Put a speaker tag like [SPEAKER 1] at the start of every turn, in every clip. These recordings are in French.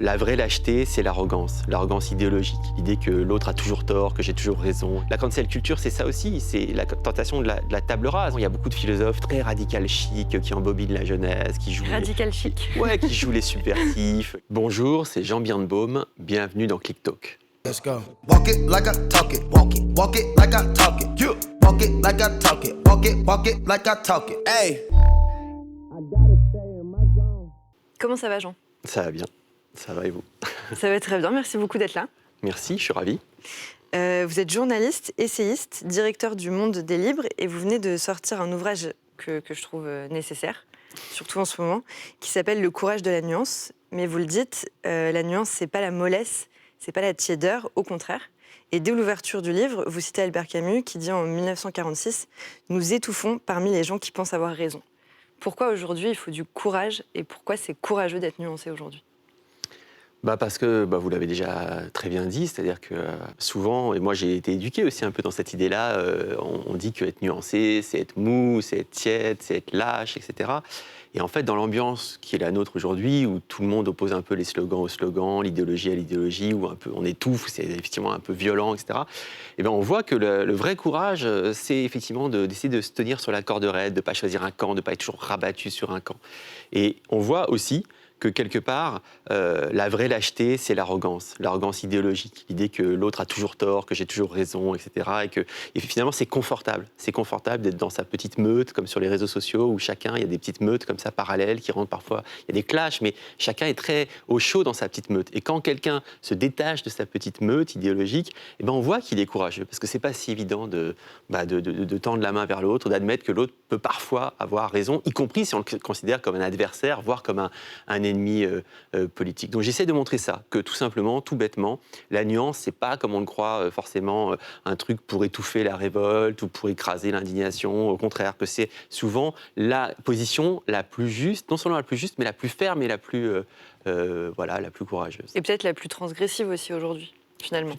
[SPEAKER 1] La vraie lâcheté, c'est l'arrogance idéologique. L'idée que l'autre a toujours tort, que j'ai toujours raison. La cancel culture, c'est ça aussi, c'est la tentation de la table rase. Il y a beaucoup de philosophes très radical chic qui embobinent la jeunesse, qui jouent
[SPEAKER 2] Radical chic.
[SPEAKER 1] ouais, qui jouent les subversifs. Bonjour, c'est Jean Birnbaum, bienvenue dans Click Talk.
[SPEAKER 3] Let's go. Walk it like I talk it. Walk it like I talk it. You walk it like I talk it. Walk it like I talk it. Hey.
[SPEAKER 2] Comment ça va, Jean?
[SPEAKER 1] Ça va bien, ça va et vous?
[SPEAKER 2] Ça va très bien, merci beaucoup d'être là.
[SPEAKER 1] Merci, je suis ravi.
[SPEAKER 2] Vous êtes journaliste, essayiste, directeur du Monde des Libres et vous venez de sortir un ouvrage que je trouve nécessaire, surtout en ce moment, qui s'appelle « Le courage de la nuance ». Mais vous le dites, la nuance, c'est pas la mollesse, c'est pas la tiédeur, au contraire. Et dès l'ouverture du livre, vous citez Albert Camus qui dit en 1946 « Nous étouffons parmi les gens qui pensent avoir raison ». Pourquoi aujourd'hui il faut du courage et pourquoi c'est courageux d'être nuancé aujourd'hui?
[SPEAKER 1] Parce que vous l'avez déjà très bien dit, c'est-à-dire que souvent, et moi j'ai été éduqué aussi un peu dans cette idée-là, on dit qu'être nuancé, c'est être mou, c'est être tiède, c'est être lâche, etc. Et en fait, dans l'ambiance qui est la nôtre aujourd'hui, où tout le monde oppose un peu les slogans aux slogans, l'idéologie à l'idéologie, où un peu on étouffe, c'est effectivement un peu violent, etc. Et on voit que le vrai courage, c'est effectivement d'essayer de se tenir sur la corde raide, de ne pas choisir un camp, de ne pas être toujours rabattu sur un camp. Et on voit aussi que quelque part, la vraie lâcheté, c'est l'arrogance idéologique, l'idée que l'autre a toujours tort, que j'ai toujours raison, etc. Et finalement, c'est confortable d'être dans sa petite meute, comme sur les réseaux sociaux, où chacun, il y a des petites meutes comme ça parallèles qui rentrent parfois, il y a des clashs, mais chacun est très au chaud dans sa petite meute. Et quand quelqu'un se détache de sa petite meute idéologique, on voit qu'il est courageux, parce que c'est pas si évident de tendre la main vers l'autre, d'admettre que l'autre peut parfois avoir raison, y compris si on le considère comme un adversaire, voire comme un ennemi politique. Donc j'essaie de montrer ça, que tout simplement, tout bêtement, la nuance, c'est pas comme on le croit forcément un truc pour étouffer la révolte ou pour écraser l'indignation, au contraire, que c'est souvent la position la plus juste, non seulement la plus juste, mais la plus ferme et la plus courageuse.
[SPEAKER 2] Et peut-être la plus transgressive aussi aujourd'hui, finalement.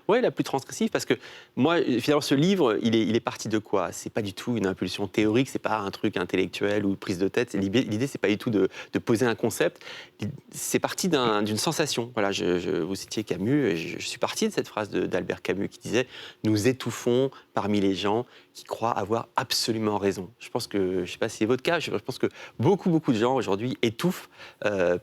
[SPEAKER 1] Oui, la plus transgressive, parce que moi, finalement, ce livre, il est parti de quoi? C'est pas du tout une impulsion théorique, c'est pas un truc intellectuel ou prise de tête. L'idée, c'est pas du tout de poser un concept. C'est parti d'une sensation. Voilà, vous citiez Camus, et je suis parti de cette phrase d'Albert Camus qui disait « Nous étouffons parmi les gens qui croient avoir absolument raison ». Je pense que, je sais pas si c'est votre cas, je pense que beaucoup de gens aujourd'hui étouffent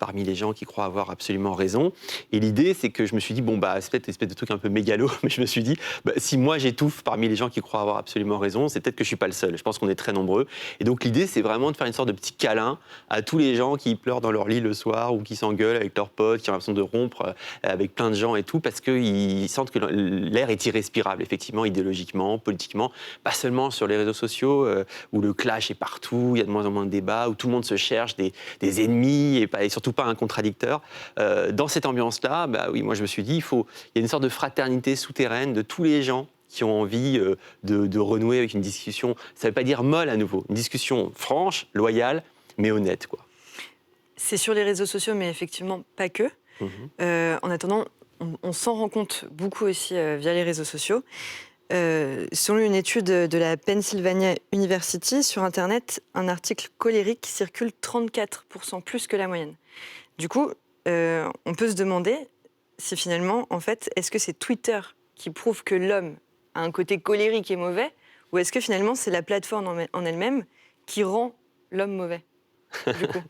[SPEAKER 1] parmi les gens qui croient avoir absolument raison. Et l'idée, c'est que je me suis dit, c'est peut-être une espèce de truc un peu mégalo, mais je me suis dit, si moi j'étouffe parmi les gens qui croient avoir absolument raison, c'est peut-être que je suis pas le seul. Je pense qu'on est très nombreux. Et donc l'idée, c'est vraiment de faire une sorte de petit câlin à tous les gens qui pleurent dans leur lit le soir ou qui s'engueulent avec leurs potes, qui ont l'impression de rompre avec plein de gens et tout, parce qu'ils sentent que l'air est irrespirable, effectivement, idéologiquement, politiquement, pas seulement sur les réseaux sociaux, où le clash est partout, il y a de moins en moins de débats, où tout le monde se cherche des ennemis et surtout pas un contradicteur. Dans cette ambiance-là, oui, moi je me suis dit, il y a une sorte de fraternité souterraine de tous les gens qui ont envie de renouer avec une discussion, ça ne veut pas dire molle à nouveau, une discussion franche, loyale, mais honnête, quoi.
[SPEAKER 2] C'est sur les réseaux sociaux, mais effectivement pas que. En attendant, on s'en rend compte beaucoup aussi via les réseaux sociaux. Selon une étude de la Pennsylvania University, sur Internet, un article colérique circule 34% plus que la moyenne. Du coup, on peut se demander si finalement, en fait, est-ce que c'est Twitter qui prouve que l'homme a un côté colérique et mauvais, ou est-ce que finalement c'est la plateforme en elle-même qui rend l'homme mauvais, du coup?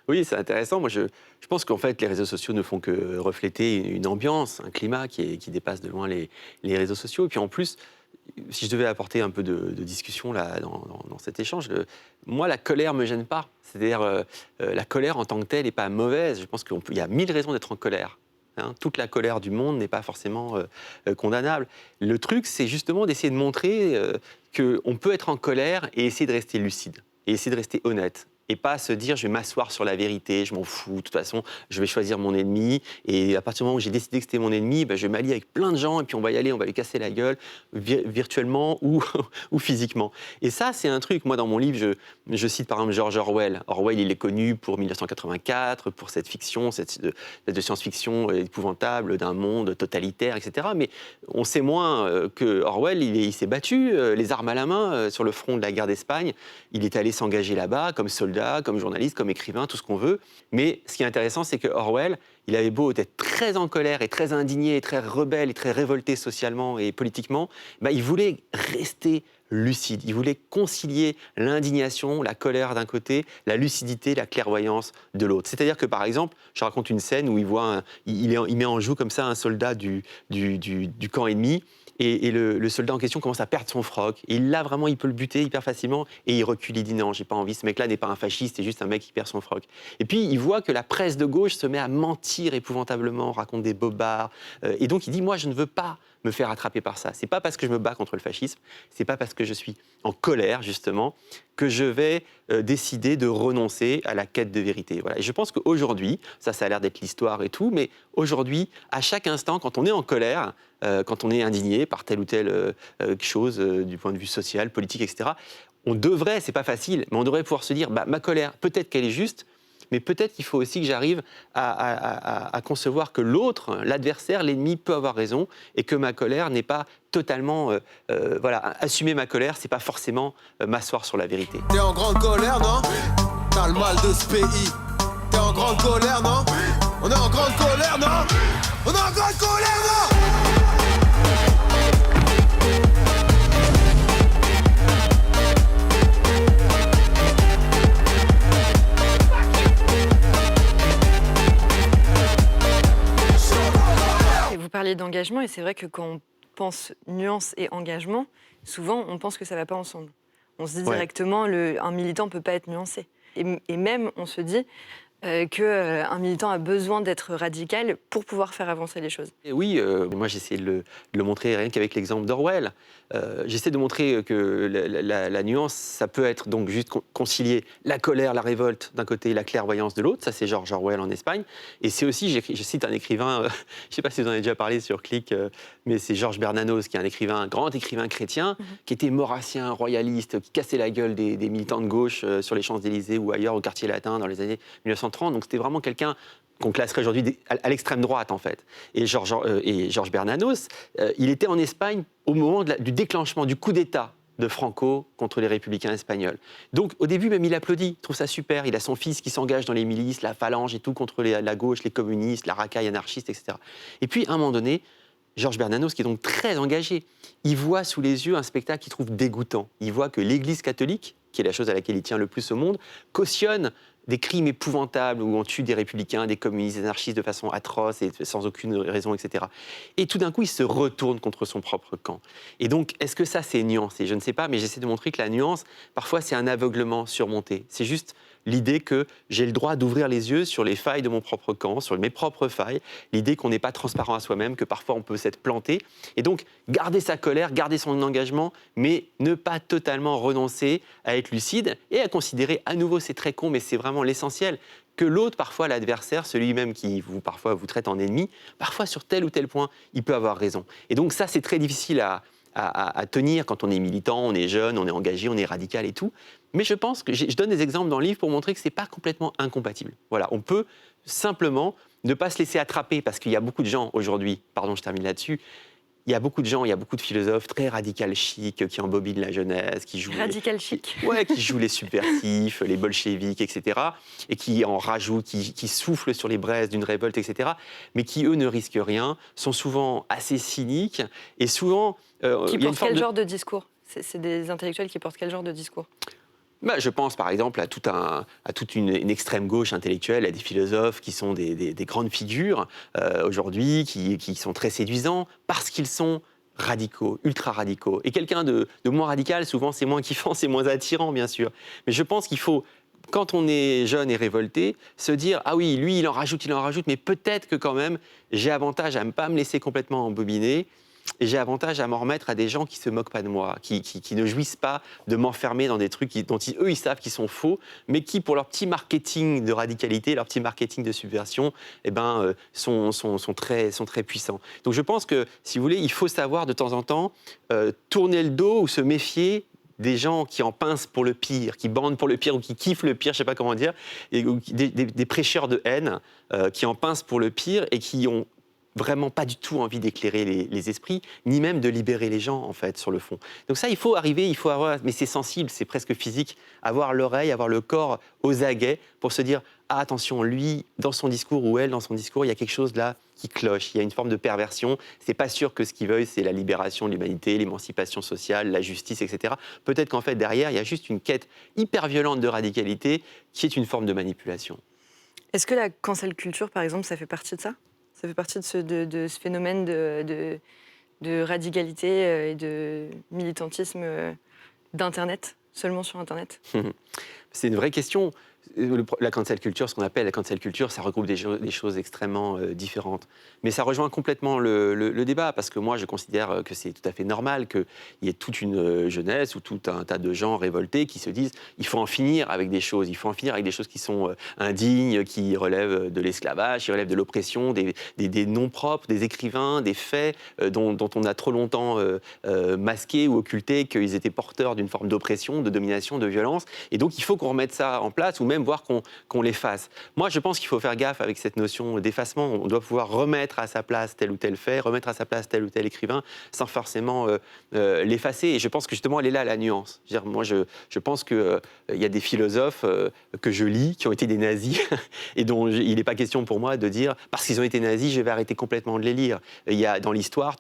[SPEAKER 1] Oui, c'est intéressant. Moi, je pense qu'en fait, les réseaux sociaux ne font que refléter une ambiance, un climat qui dépasse de loin les réseaux sociaux. Et puis en plus, si je devais apporter un peu de discussion là, dans cet échange, moi, la colère ne me gêne pas. C'est-à-dire, la colère en tant que telle n'est pas mauvaise. Je pense qu'il y a 1000 raisons d'être en colère. Toute la colère du monde n'est pas forcément condamnable. Le truc, c'est justement d'essayer de montrer qu'on peut être en colère et essayer de rester lucide, et essayer de rester honnête. Et pas se dire, je vais m'asseoir sur la vérité, je m'en fous, de toute façon, je vais choisir mon ennemi. Et à partir du moment où j'ai décidé que c'était mon ennemi, je vais m'allier avec plein de gens, et puis on va y aller, on va lui casser la gueule, virtuellement ou physiquement. Et ça, c'est un truc, moi, dans mon livre, je cite par exemple George Orwell. Orwell, il est connu pour 1984, pour cette fiction, cette de science-fiction épouvantable d'un monde totalitaire, etc. Mais on sait moins que Orwell, il s'est battu, les armes à la main, sur le front de la guerre d'Espagne. Il est allé s'engager là-bas comme soldat. soldat, comme journaliste, comme écrivain, tout ce qu'on veut. Mais ce qui est intéressant, c'est que Orwell, il avait beau être très en colère et très indigné, et très rebelle et très révolté socialement et politiquement, il voulait rester lucide. Il voulait concilier l'indignation, la colère d'un côté, la lucidité, la clairvoyance de l'autre. C'est-à-dire que, par exemple, je raconte une scène où il met en joue comme ça un soldat du camp ennemi, et le soldat en question commence à perdre son froc. Et là, vraiment, il peut le buter hyper facilement, et il recule, il dit non, j'ai pas envie, ce mec-là n'est pas un fasciste, c'est juste un mec qui perd son froc. Et puis, il voit que la presse de gauche se met à mentir épouvantablement, raconte des bobards, et donc il dit, moi, je ne veux pas me faire attraper par ça. C'est pas parce que je me bats contre le fascisme, c'est pas parce que je suis en colère, justement, que je vais décider de renoncer à la quête de vérité. Voilà. Et je pense qu'aujourd'hui, ça a l'air d'être l'histoire et tout, mais aujourd'hui, à chaque instant, quand on est en colère, quand on est indigné par telle ou telle chose du point de vue social, politique, etc., on devrait, c'est pas facile, mais on devrait pouvoir se dire, ma colère, peut-être qu'elle est juste, mais peut-être qu'il faut aussi que j'arrive à concevoir que l'autre, l'adversaire, l'ennemi peut avoir raison, et que ma colère n'est pas totalement... assumer ma colère, c'est pas forcément m'asseoir sur la vérité.
[SPEAKER 3] T'es en grande colère, non? T'as le mal de ce pays. T'es en grande colère, non? On est en grande colère, non? On est en grande colère, non?
[SPEAKER 2] Vous parliez d'engagement, et c'est vrai que quand on pense nuance et engagement, souvent on pense que ça ne va pas ensemble. On se dit directement, un militant ne peut pas être nuancé. Et même, on se dit qu'un militant a besoin d'être radical pour pouvoir faire avancer les choses.
[SPEAKER 1] Et oui, moi j'essaie de le montrer rien qu'avec l'exemple d'Orwell. J'essaie de montrer que la nuance, ça peut être donc juste concilier la colère, la révolte d'un côté et la clairvoyance de l'autre. Ça, c'est George Orwell en Espagne. Et c'est aussi, je cite un écrivain, je ne sais pas si vous en avez déjà parlé sur Click, mais c'est Georges Bernanos, qui est un grand écrivain chrétien, qui était maurassien, royaliste, qui cassait la gueule des militants de gauche sur les Champs-Élysées ou ailleurs au quartier latin dans les années 1930. Donc c'était vraiment quelqu'un qu'on classerait aujourd'hui à l'extrême droite, en fait. Et Georges Bernanos, il était en Espagne au moment du déclenchement du coup d'État de Franco contre les républicains espagnols. Donc, au début, même, il applaudit, il trouve ça super. Il a son fils qui s'engage dans les milices, la phalange et tout, contre la gauche, les communistes, la racaille anarchiste, etc. Et puis, à un moment donné, Georges Bernanos, qui est donc très engagé, il voit sous les yeux un spectacle qu'il trouve dégoûtant. Il voit que l'Église catholique, qui est la chose à laquelle il tient le plus au monde, cautionne des crimes épouvantables où on tue des républicains, des communistes, des anarchistes de façon atroce et sans aucune raison, etc. Et tout d'un coup, il se retourne contre son propre camp. Et donc, est-ce que ça, c'est nuancé? Je ne sais pas, mais j'essaie de montrer que la nuance, parfois, c'est un aveuglement surmonté. C'est juste l'idée que j'ai le droit d'ouvrir les yeux sur les failles de mon propre camp, sur mes propres failles, l'idée qu'on n'est pas transparent à soi-même, que parfois on peut s'être planté, et donc garder sa colère, garder son engagement, mais ne pas totalement renoncer à être lucide et à considérer, à nouveau c'est très con, mais c'est vraiment l'essentiel, que l'autre, parfois l'adversaire, celui-même qui parfois vous traite en ennemi, parfois sur tel ou tel point, il peut avoir raison. Et donc ça, c'est très difficile à tenir quand on est militant, on est jeune, on est engagé, on est radical et tout. Mais je pense que je donne des exemples dans le livre pour montrer que ce n'est pas complètement incompatible. Voilà, on peut simplement ne pas se laisser attraper, parce qu'il y a beaucoup de gens aujourd'hui, pardon, je termine là-dessus, il y a beaucoup de gens, il y a beaucoup de philosophes très radical chic qui embobinent la jeunesse, qui jouent
[SPEAKER 2] chic.
[SPEAKER 1] Ouais, qui jouent les subversifs, les bolcheviks, etc. Et qui en rajoutent, qui soufflent sur les braises d'une révolte, etc. Mais qui, eux, ne risquent rien, sont souvent assez cyniques et souvent...
[SPEAKER 2] Qui portent quel genre de discours? C'est des intellectuels qui portent quel genre de discours?
[SPEAKER 1] Je pense par exemple à toute une extrême gauche intellectuelle, à des philosophes qui sont des grandes figures aujourd'hui, qui sont très séduisants parce qu'ils sont radicaux, ultra radicaux. Et quelqu'un de moins radical, souvent c'est moins kiffant, c'est moins attirant bien sûr. Mais je pense qu'il faut, quand on est jeune et révolté, se dire « Ah oui, lui il en rajoute, mais peut-être que quand même j'ai avantage à ne pas me laisser complètement embobiner. » Et j'ai avantage à m'en remettre à des gens qui ne se moquent pas de moi, qui ne jouissent pas de m'enfermer dans des trucs dont eux, ils savent qu'ils sont faux, mais qui, pour leur petit marketing de radicalité, leur petit marketing de subversion, sont très puissants. Donc je pense que, si vous voulez, il faut savoir de temps en temps tourner le dos ou se méfier des gens qui en pincent pour le pire, qui bandent pour le pire ou qui kiffent le pire, je ne sais pas comment dire, et des prêcheurs de haine qui en pincent pour le pire et qui ont vraiment pas du tout envie d'éclairer les esprits, ni même de libérer les gens, en fait, sur le fond. Donc ça, il faut avoir, mais c'est sensible, c'est presque physique, avoir l'oreille, avoir le corps aux aguets pour se dire, ah, attention, lui, dans son discours, ou elle, dans son discours, il y a quelque chose là qui cloche, il y a une forme de perversion, c'est pas sûr que ce qu'ils veulent, c'est la libération de l'humanité, l'émancipation sociale, la justice, etc. Peut-être qu'en fait, derrière, il y a juste une quête hyper violente de radicalité qui est une forme de manipulation.
[SPEAKER 2] Est-ce que la cancel culture, par exemple, ça fait partie de ça? Ça fait partie de ce phénomène de radicalité et de militantisme d'Internet, seulement sur Internet?
[SPEAKER 1] C'est une vraie question. La cancel culture, ce qu'on appelle la cancel culture, ça regroupe des choses extrêmement différentes. Mais ça rejoint complètement le débat, parce que moi, je considère que c'est tout à fait normal qu'il y ait toute une jeunesse ou tout un tas de gens révoltés qui se disent il faut en finir avec des choses, il faut en finir avec des choses qui sont indignes, qui relèvent de l'esclavage, qui relèvent de l'oppression, des noms propres, des écrivains, des faits dont on a trop longtemps masqué ou occulté qu'ils étaient porteurs d'une forme d'oppression, de domination, de violence. Et donc, il faut qu'on remette ça en place, ou même voir qu'on l'efface. Moi, je pense qu'il faut faire gaffe avec cette notion d'effacement. On doit pouvoir remettre à sa place tel ou tel fait, remettre à sa place tel ou tel écrivain, sans forcément l'effacer. Et je pense que justement, elle est là, la nuance. Je veux dire, moi, je pense qu'il y a des philosophes que je lis, qui ont été des nazis, et dont il n'est pas question pour moi de dire, parce qu'ils ont été nazis, je vais arrêter complètement de les lire. Il y a dans l'histoire,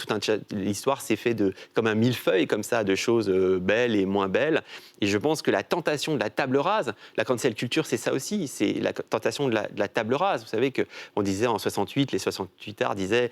[SPEAKER 1] l'histoire s'est fait comme un millefeuille, comme ça, de choses belles et moins belles. Et je pense que la tentation de la table rase, la cancel culture, c'est ça aussi, c'est la tentation de la table rase. Vous savez qu'on disait en 68, les 68ards disaient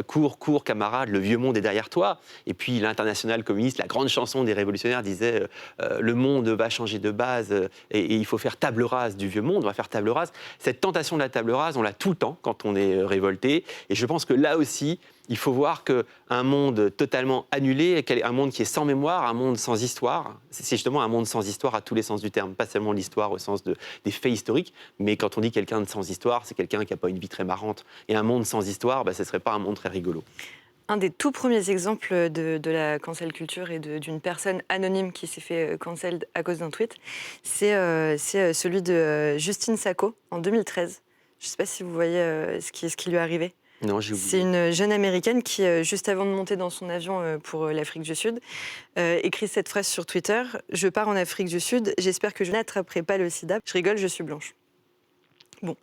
[SPEAKER 1] cours, cours, camarade, le vieux monde est derrière toi. Et puis l'internationale communiste, la grande chanson des révolutionnaires disait le monde va changer de base et il faut faire table rase du vieux monde, on va faire table rase. Cette tentation de la table rase, on l'a tout le temps quand on est révolté. Et je pense que là aussi, il faut voir qu'un monde totalement annulé, un monde qui est sans mémoire, un monde sans histoire, c'est justement un monde sans histoire à tous les sens du terme, pas seulement l'histoire au sens des faits historiques, mais quand on dit quelqu'un de sans histoire, c'est quelqu'un qui n'a pas une vie très marrante. Et un monde sans histoire, ce ne serait pas un monde très rigolo.
[SPEAKER 2] Un des tout premiers exemples de la cancel culture et d'une personne anonyme qui s'est fait cancel à cause d'un tweet, c'est celui de Justine Sacco en 2013. Je ne sais pas si vous voyez ce qui lui est arrivé.
[SPEAKER 1] Non, j'ai oublié.
[SPEAKER 2] C'est une jeune américaine qui, juste avant de monter dans son avion pour l'Afrique du Sud, écrit cette phrase sur Twitter « Je pars en Afrique du Sud, j'espère que je n'attraperai pas le sida. Je rigole, je suis blanche. » Bon.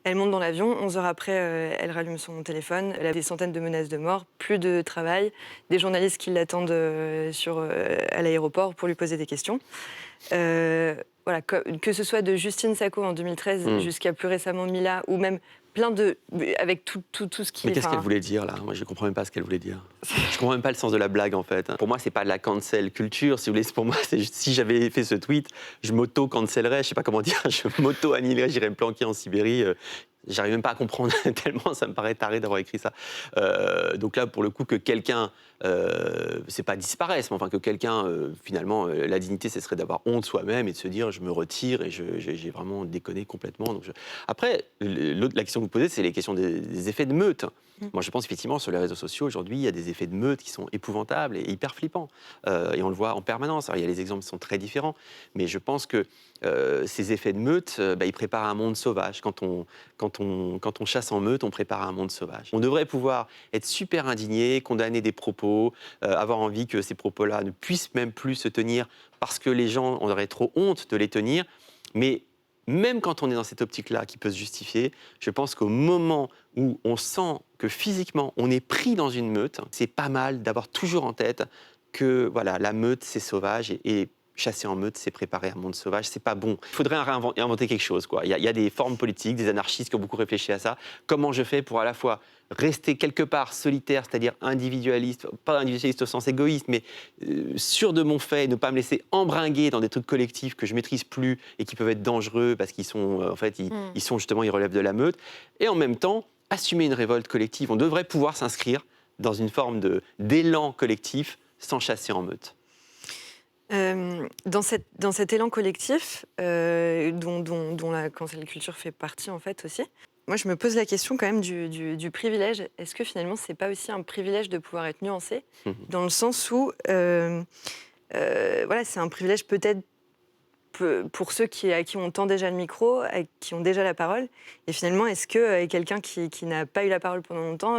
[SPEAKER 2] Elle monte dans l'avion, 11 heures après, elle rallume son téléphone, elle a des centaines de menaces de mort, plus de travail, des journalistes qui l'attendent à l'aéroport pour lui poser des questions. Voilà, que ce soit de Justine Sacco en 2013 jusqu'à plus récemment Mila, ou même avec tout ce qui...
[SPEAKER 1] Mais qu'est-ce qu'elle voulait dire, là? Moi, je ne comprends même pas ce qu'elle voulait dire. Je ne comprends même pas le sens de la blague, en fait. Pour moi, ce n'est pas de la cancel culture. Si vous voulez, pour moi, c'est juste, si j'avais fait ce tweet, je m'auto-cancellerais, je ne sais pas comment dire, je m'auto-annihilerais, j'irais me planquer en Sibérie. J'arrive même pas à comprendre tellement ça me paraît taré d'avoir écrit ça. Donc là, pour le coup, que quelqu'un, c'est pas disparaisse, mais enfin que quelqu'un, finalement, la dignité, ce serait d'avoir honte soi-même et de se dire je me retire et j'ai vraiment déconné complètement. Donc Après, la question que vous posez, c'est les questions des effets de meute. Moi, je pense effectivement sur les réseaux sociaux aujourd'hui, il y a des effets de meute qui sont épouvantables et hyper flippants. Et on le voit en permanence. Alors, il y a les exemples qui sont très différents, mais je pense que ces effets de meute, ils préparent un monde sauvage. Quand on chasse en meute, on prépare un monde sauvage. On devrait pouvoir être super indigné, condamner des propos, avoir envie que ces propos-là ne puissent même plus se tenir parce que les gens auraient trop honte de les tenir. Mais même quand on est dans cette optique-là qui peut se justifier, je pense qu'au moment où on sent que physiquement on est pris dans une meute, c'est pas mal d'avoir toujours en tête que voilà, la meute c'est sauvage et chasser en meute, c'est préparer un monde sauvage, c'est pas bon. Il faudrait inventer quelque chose, quoi. Il y a des formes politiques, des anarchistes qui ont beaucoup réfléchi à ça. Comment je fais pour à la fois rester quelque part solitaire, c'est-à-dire individualiste, pas individualiste au sens égoïste, mais sûr de mon fait, ne pas me laisser embringuer dans des trucs collectifs que je maîtrise plus et qui peuvent être dangereux parce qu'ils sont, en fait, ils sont justement, ils relèvent de la meute. Et en même temps, assumer une révolte collective. On devrait pouvoir s'inscrire dans une forme d'élan collectif sans chasser en meute.
[SPEAKER 2] Dans cet élan collectif, dont la cancel culture fait partie en fait aussi, moi je me pose la question quand même du privilège. Est-ce que finalement c'est pas aussi un privilège de pouvoir être nuancé, dans le sens où voilà, c'est un privilège peut-être pour ceux à qui on tend déjà le micro, qui ont déjà la parole. Et finalement, est-ce que quelqu'un qui n'a pas eu la parole pendant longtemps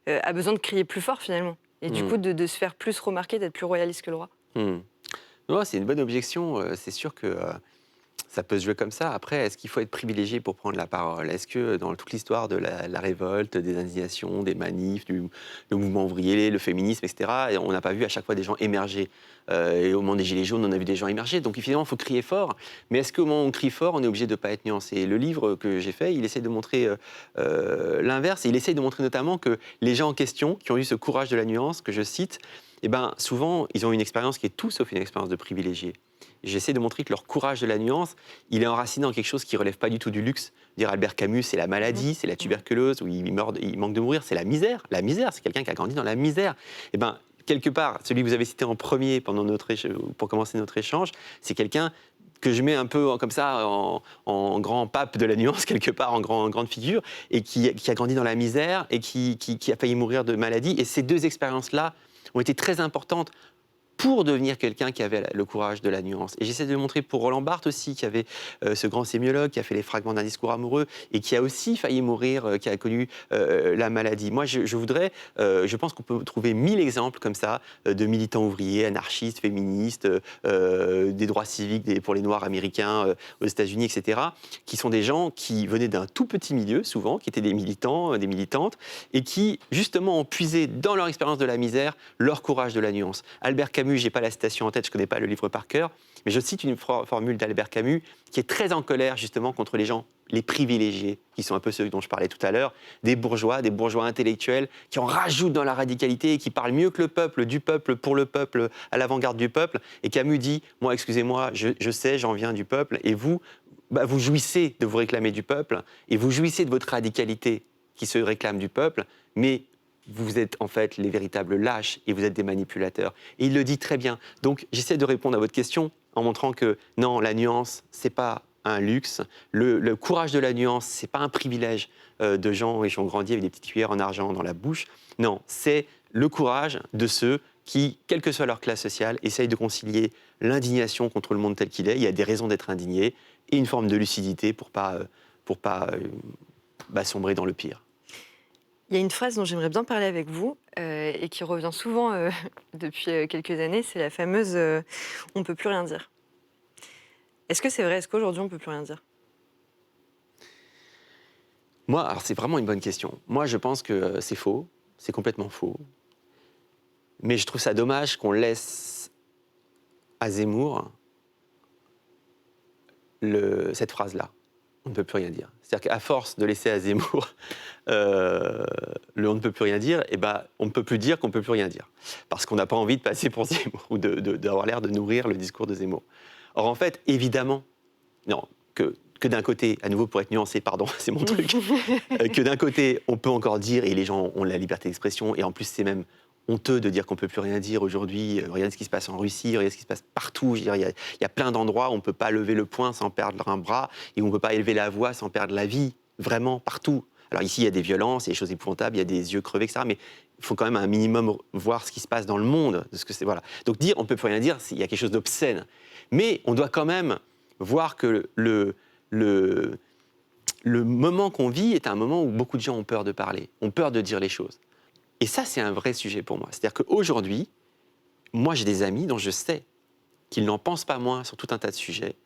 [SPEAKER 2] a besoin de crier plus fort finalement? Et du coup, de se faire plus remarquer, d'être plus royaliste que le roi?
[SPEAKER 1] Non, c'est une bonne objection. C'est sûr que ça peut se jouer comme ça. Après, est-ce qu'il faut être privilégié pour prendre la parole? Est-ce que dans toute l'histoire de la révolte, des indignations, des manifs, le mouvement ouvrier, le féminisme, etc., on n'a pas vu à chaque fois des gens émerger? Et au moment des Gilets jaunes, on a vu des gens émerger. Donc finalement, il faut crier fort. Mais est-ce qu'au moment où on crie fort, on est obligé de ne pas être nuancé? Le livre que j'ai fait, il essaie de montrer l'inverse. Et il essaie de montrer notamment que les gens en question, qui ont eu ce courage de la nuance, que je cite, eh ben, souvent, ils ont une expérience qui est tout sauf une expérience de privilégié. J'essaie de montrer que leur courage de la nuance, il est enraciné dans quelque chose qui ne relève pas du tout du luxe. Dire Albert Camus, c'est la maladie, c'est la tuberculose, où il manque de mourir, c'est la misère. La misère, c'est quelqu'un qui a grandi dans la misère. Eh ben, quelque part, celui que vous avez cité en premier pour commencer notre échange, c'est quelqu'un que je mets un peu comme ça en grand pape de la nuance, quelque part, en grande figure, et qui a grandi dans la misère et qui a failli mourir de maladie. Et ces deux expériences-là ont été très importantes pour devenir quelqu'un qui avait le courage de la nuance. Et j'essaie de le montrer pour Roland Barthes aussi, qui avait ce grand sémiologue, qui a fait les fragments d'un discours amoureux, et qui a aussi failli mourir, qui a connu la maladie. Moi, je pense qu'on peut trouver 1000 exemples comme ça, de militants ouvriers, anarchistes, féministes, des droits civiques pour les Noirs américains aux États-Unis, etc., qui sont des gens qui venaient d'un tout petit milieu, souvent, qui étaient des militants, des militantes, et qui, justement, ont puisé dans leur expérience de la misère leur courage de la nuance. Albert Camus, je n'ai pas la citation en tête, je ne connais pas le livre par cœur, mais je cite une formule d'Albert Camus qui est très en colère justement contre les gens, les privilégiés, qui sont un peu ceux dont je parlais tout à l'heure, des bourgeois intellectuels, qui en rajoutent dans la radicalité et qui parlent mieux que le peuple, du peuple, pour le peuple, à l'avant-garde du peuple. Et Camus dit, moi, excusez-moi, je sais, j'en viens du peuple, et vous, vous jouissez de vous réclamer du peuple, et vous jouissez de votre radicalité qui se réclame du peuple, mais vous êtes en fait les véritables lâches et vous êtes des manipulateurs. Et il le dit très bien. Donc j'essaie de répondre à votre question en montrant que non, la nuance, c'est pas un luxe. Le courage de la nuance, c'est pas un privilège de gens qui ont grandi avec des petites cuillères en argent dans la bouche. Non, c'est le courage de ceux qui, quelle que soit leur classe sociale, essayent de concilier l'indignation contre le monde tel qu'il est. Il y a des raisons d'être indigné et une forme de lucidité pour pas sombrer dans le pire.
[SPEAKER 2] Il y a une phrase dont j'aimerais bien parler avec vous et qui revient souvent depuis quelques années, c'est la fameuse « on ne peut plus rien dire ». Est-ce que c'est vrai? Est-ce qu'aujourd'hui on ne peut plus rien dire?
[SPEAKER 1] Moi, alors c'est vraiment une bonne question. Moi, je pense que c'est faux, c'est complètement faux. Mais je trouve ça dommage qu'on laisse à Zemmour cette phrase-là. On ne peut plus rien dire. C'est-à-dire qu'à force de laisser à Zemmour on ne peut plus rien dire, on ne peut plus dire qu'on ne peut plus rien dire. Parce qu'on n'a pas envie de passer pour Zemmour ou d'avoir l'air de nourrir le discours de Zemmour. Or, en fait, évidemment, que d'un côté, à nouveau pour être nuancé, pardon, c'est mon truc, que d'un côté, on peut encore dire, et les gens ont la liberté d'expression, et en plus, c'est même honteux de dire qu'on ne peut plus rien dire aujourd'hui. Regardez ce qui se passe en Russie, regardez ce qui se passe partout. Il y a plein d'endroits où on ne peut pas lever le poing sans perdre un bras et où on ne peut pas élever la voix sans perdre la vie. Vraiment, partout. Alors ici, il y a des violences, il y a des choses épouvantables, il y a des yeux crevés, etc. Mais il faut quand même un minimum voir ce qui se passe dans le monde. De ce que c'est, voilà. Donc dire on ne peut plus rien dire, il y a quelque chose d'obscène. Mais on doit quand même voir que le moment qu'on vit est un moment où beaucoup de gens ont peur de parler, ont peur de dire les choses. Et ça, c'est un vrai sujet pour moi. C'est-à-dire qu'aujourd'hui, moi, j'ai des amis dont je sais qu'ils n'en pensent pas moins sur tout un tas de sujets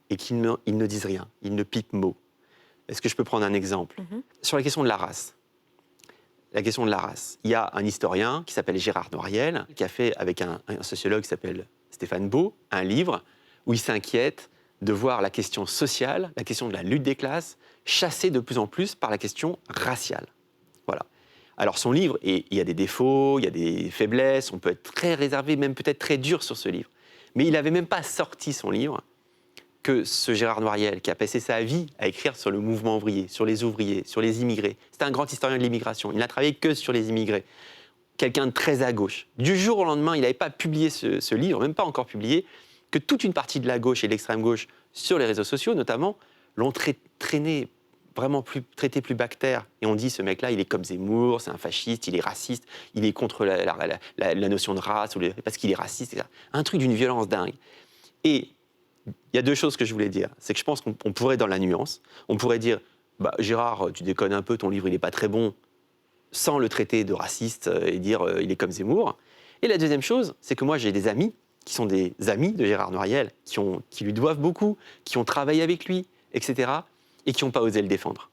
[SPEAKER 1] et qu'ils ne disent rien, ils ne pipent mot. Est-ce que je peux prendre un exemple? Sur la question de la race. La question de la race. Il y a un historien qui s'appelle Gérard Noiriel, qui a fait, avec un sociologue qui s'appelle Stéphane Beau, un livre où il s'inquiète de voir la question sociale, la question de la lutte des classes, chassée de plus en plus par la question raciale. Voilà. Alors son livre, et il y a des défauts, il y a des faiblesses, on peut être très réservé, même peut-être très dur sur ce livre. Mais il n'avait même pas sorti son livre que ce Gérard Noiriel, qui a passé sa vie à écrire sur le mouvement ouvrier, sur les immigrés. C'était un grand historien de l'immigration. Il n'a travaillé que sur les immigrés. Quelqu'un de très à gauche. Du jour au lendemain, il n'avait pas publié ce livre, même pas encore publié, que toute une partie de la gauche et de l'extrême gauche, sur les réseaux sociaux notamment, l'ont traité plus bactère. Et on dit, ce mec-là, il est comme Zemmour, c'est un fasciste, il est raciste, il est contre la notion de race, parce qu'il est raciste, etc. Un truc d'une violence dingue. Et il y a deux choses que je voulais dire. C'est que je pense qu'on pourrait, dans la nuance, on pourrait dire Gérard, tu déconnes un peu, ton livre il n'est pas très bon, sans le traiter de raciste et dire il est comme Zemmour. Et la deuxième chose, c'est que moi j'ai des amis qui sont des amis de Gérard Noiriel, qui lui doivent beaucoup, qui ont travaillé avec lui, etc., et qui n'ont pas osé le défendre.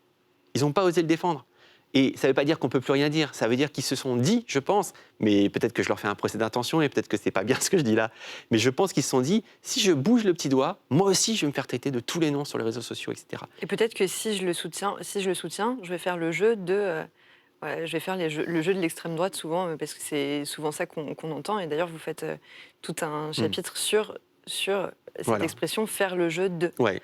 [SPEAKER 1] Ils n'ont pas osé le défendre. Et ça ne veut pas dire qu'on ne peut plus rien dire, ça veut dire qu'ils se sont dit, je pense, mais peut-être que je leur fais un procès d'intention et peut-être que ce n'est pas bien ce que je dis là, mais je pense qu'ils se sont dit, si je bouge le petit doigt, moi aussi je vais me faire traiter de tous les noms sur les réseaux sociaux, etc.
[SPEAKER 2] Et peut-être que si je le soutiens, je vais faire le jeu de... je vais faire le jeu de l'extrême droite souvent, parce que c'est souvent ça qu'on entend. Et d'ailleurs, vous faites tout un chapitre sur cette expression « faire le jeu de
[SPEAKER 1] ouais. ».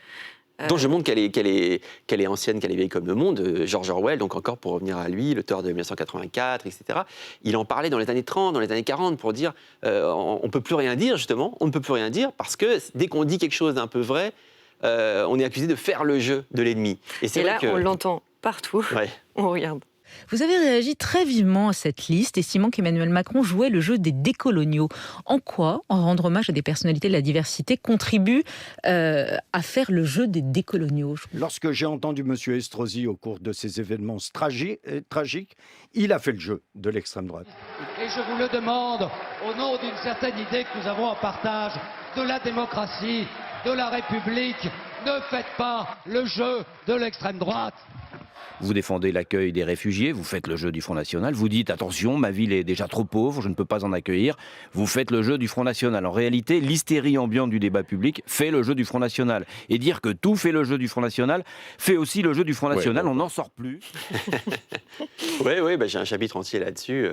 [SPEAKER 1] Donc je montre qu'elle est ancienne, qu'elle est vieille comme le monde. George Orwell, donc encore pour revenir à lui, l'auteur de 1984, etc. Il en parlait dans les années 30, dans les années 40, pour dire on ne peut plus rien dire, justement. On ne peut plus rien dire parce que dès qu'on dit quelque chose d'un peu vrai, on est accusé de faire le jeu de l'ennemi.
[SPEAKER 2] Et là, on l'entend partout.
[SPEAKER 1] Ouais.
[SPEAKER 2] On regarde.
[SPEAKER 4] Vous avez réagi très vivement à cette liste, estimant qu'Emmanuel Macron jouait le jeu des décoloniaux. En quoi, en rendre hommage à des personnalités de la diversité, contribue à faire le jeu des décoloniaux?
[SPEAKER 5] Lorsque j'ai entendu M. Estrosi au cours de ces événements tragiques, il a fait le jeu de l'extrême droite.
[SPEAKER 6] Et je vous le demande au nom d'une certaine idée que nous avons en partage, de la démocratie, de la République, ne faites pas le jeu de l'extrême droite.
[SPEAKER 7] Vous défendez l'accueil des réfugiés, vous faites le jeu du Front National, vous dites attention, ma ville est déjà trop pauvre, je ne peux pas en accueillir, vous faites le jeu du Front National. En réalité, l'hystérie ambiante du débat public fait le jeu du Front National. Et dire que tout fait le jeu du Front National fait aussi le jeu du Front National, on n'en sort plus.
[SPEAKER 1] Oui, j'ai un chapitre entier là-dessus.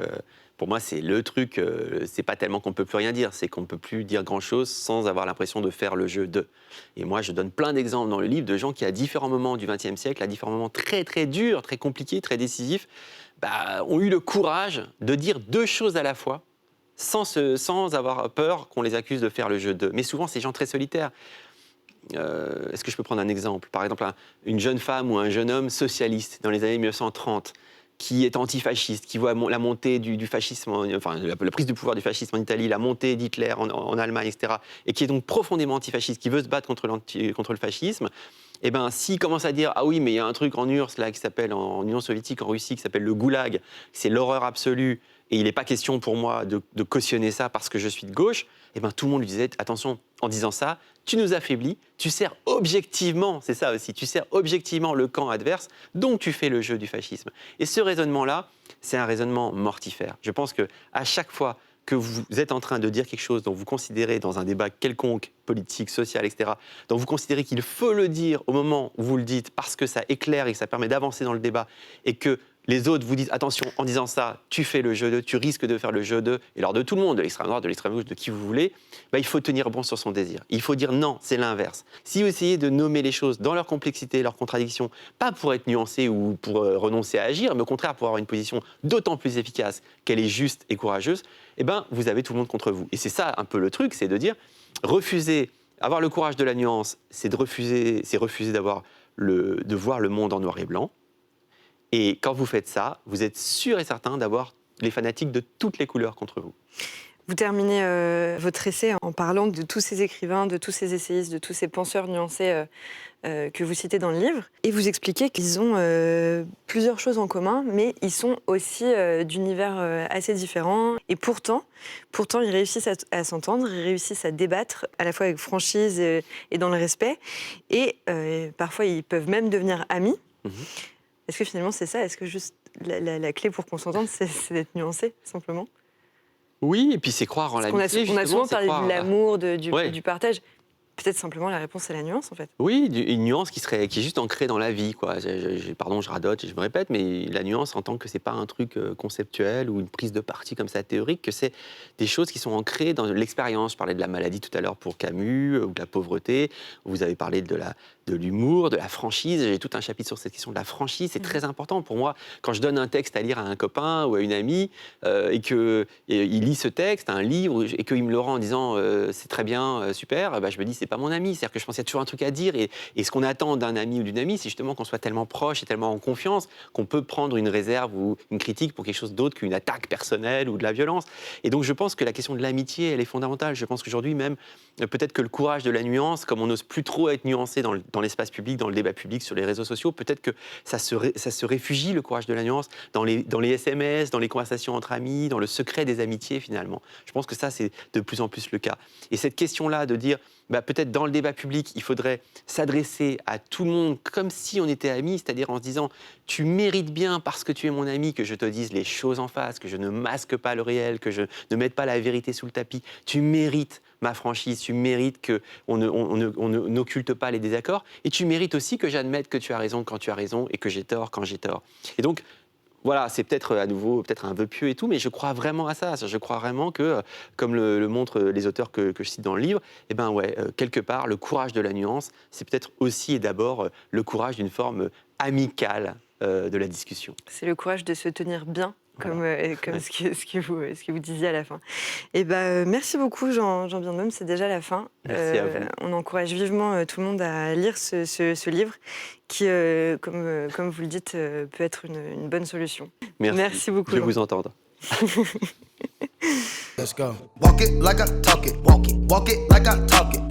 [SPEAKER 1] Pour moi, c'est le truc, c'est pas tellement qu'on ne peut plus rien dire, c'est qu'on ne peut plus dire grand-chose sans avoir l'impression de faire le jeu de. Et moi, je donne plein d'exemples dans le livre de gens qui, à différents moments du XXe siècle, à différents moments très très durs, très compliqués, très décisifs, ont eu le courage de dire deux choses à la fois, sans avoir peur qu'on les accuse de faire le jeu de. Mais souvent, c'est des gens très solitaires. Est-ce que je peux prendre un exemple? Par exemple, une jeune femme ou un jeune homme socialiste dans les années 1930, qui est antifasciste, qui voit la montée du fascisme, enfin la prise du pouvoir du fascisme en Italie, la montée d'Hitler en Allemagne, etc., et qui est donc profondément antifasciste, qui veut se battre contre le fascisme, et bien s'il commence à dire « Ah oui, mais il y a un truc en URSS, là, qui s'appelle, en Union soviétique, en Russie, qui s'appelle le goulag, c'est l'horreur absolue, et il n'est pas question pour moi de cautionner ça parce que je suis de gauche », et bien tout le monde lui disait « Attention, en disant ça, tu nous affaiblis, tu sers objectivement, c'est ça aussi, tu sers objectivement le camp adverse, donc tu fais le jeu du fascisme. » Et ce raisonnement-là, c'est un raisonnement mortifère. Je pense qu'à chaque fois que vous êtes en train de dire quelque chose dont vous considérez, dans un débat quelconque, politique, social, etc., dont vous considérez qu'il faut le dire au moment où vous le dites parce que ça éclaire et que ça permet d'avancer dans le débat, et que les autres vous disent attention, en disant ça, tu fais le jeu de, tu risques de faire le jeu de, et alors de tout le monde, de l'extrême droite, de l'extrême gauche, de qui vous voulez, il faut tenir bon sur son désir. Il faut dire non, c'est l'inverse. Si vous essayez de nommer les choses dans leur complexité, leurs contradictions, pas pour être nuancé ou pour renoncer à agir, mais au contraire pour avoir une position d'autant plus efficace qu'elle est juste et courageuse, vous avez tout le monde contre vous. Et c'est ça un peu le truc, c'est de dire refuser, avoir le courage de la nuance, c'est refuser de voir le monde en noir et blanc. Et quand vous faites ça, vous êtes sûr et certain d'avoir les fanatiques de toutes les couleurs contre vous.
[SPEAKER 2] Vous terminez votre essai en parlant de tous ces écrivains, de tous ces essayistes, de tous ces penseurs nuancés que vous citez dans le livre. Et vous expliquez qu'ils ont plusieurs choses en commun, mais ils sont aussi d'univers assez différents. Et pourtant, ils réussissent à s'entendre, ils réussissent à débattre, à la fois avec franchise et dans le respect. Et parfois, ils peuvent même devenir amis. Mmh. Est-ce que finalement, c'est ça? Est-ce que juste la clé pour qu'on s'entende, c'est d'être nuancé, simplement?
[SPEAKER 1] Oui, et puis c'est croire en l'amitié.
[SPEAKER 2] On a souvent parlé de l'amour, du partage. Peut-être simplement la réponse, c'est la nuance, en fait.
[SPEAKER 1] Oui, une nuance qui est juste ancrée dans la vie, quoi. Pardon, je radote et je me répète, mais la nuance en tant que c'est pas un truc conceptuel ou une prise de parti comme ça théorique, que c'est des choses qui sont ancrées dans l'expérience. Je parlais de la maladie tout à l'heure pour Camus, ou de la pauvreté. Vous avez parlé de l'humour, de la franchise. J'ai tout un chapitre sur cette question de la franchise. C'est très important pour moi. Quand je donne un texte à lire à un copain ou à une amie et qu'il lit ce texte, un livre, et qu'il me le rend en disant c'est très bien, super, je me dis c'est pas mon ami. C'est-à-dire que je pense qu'il y a toujours un truc à dire. Et ce qu'on attend d'un ami ou d'une amie, c'est justement qu'on soit tellement proche et tellement en confiance qu'on peut prendre une réserve ou une critique pour quelque chose d'autre qu'une attaque personnelle ou de la violence. Et donc, je pense que la question de l'amitié, elle est fondamentale. Je pense qu'aujourd'hui, même, peut-être que le courage de la nuance, comme on n'ose plus trop être nuancé dans l'espace public, dans le débat public, sur les réseaux sociaux, peut-être que ça se réfugie, le courage de la nuance, dans les SMS, dans les conversations entre amis, dans le secret des amitiés, finalement. Je pense que ça, c'est de plus en plus le cas. Et cette question-là de dire, peut-être dans le débat public, il faudrait s'adresser à tout le monde comme si on était amis, c'est-à-dire en se disant, tu mérites bien, parce que tu es mon ami, que je te dise les choses en face, que je ne masque pas le réel, que je ne mette pas la vérité sous le tapis. Tu mérites ma franchise, tu mérites qu'on n'occulte pas les désaccords, et tu mérites aussi que j'admette que tu as raison quand tu as raison et que j'ai tort quand j'ai tort. Et donc, voilà, c'est peut-être à nouveau peut-être un vœu pieux et tout, mais je crois vraiment à ça. Je crois vraiment que, comme le montrent les auteurs que je cite dans le livre, quelque part, le courage de la nuance, c'est peut-être aussi et d'abord le courage d'une forme amicale de la discussion.
[SPEAKER 2] C'est le courage de se tenir bien. Comme ce que vous disiez à la fin. Merci beaucoup, Jean Birnbaum, c'est déjà la fin.
[SPEAKER 1] Merci à vous.
[SPEAKER 2] On encourage vivement tout le monde à lire ce livre qui, comme vous le dites, peut être une bonne solution. Merci beaucoup.
[SPEAKER 1] Je vais vous entendre.
[SPEAKER 3] Let's go. Walk it like I talk it. Walk it like I talk it.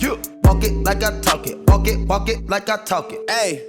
[SPEAKER 3] Walk it like I talk it. Walk it like I talk it. Hey.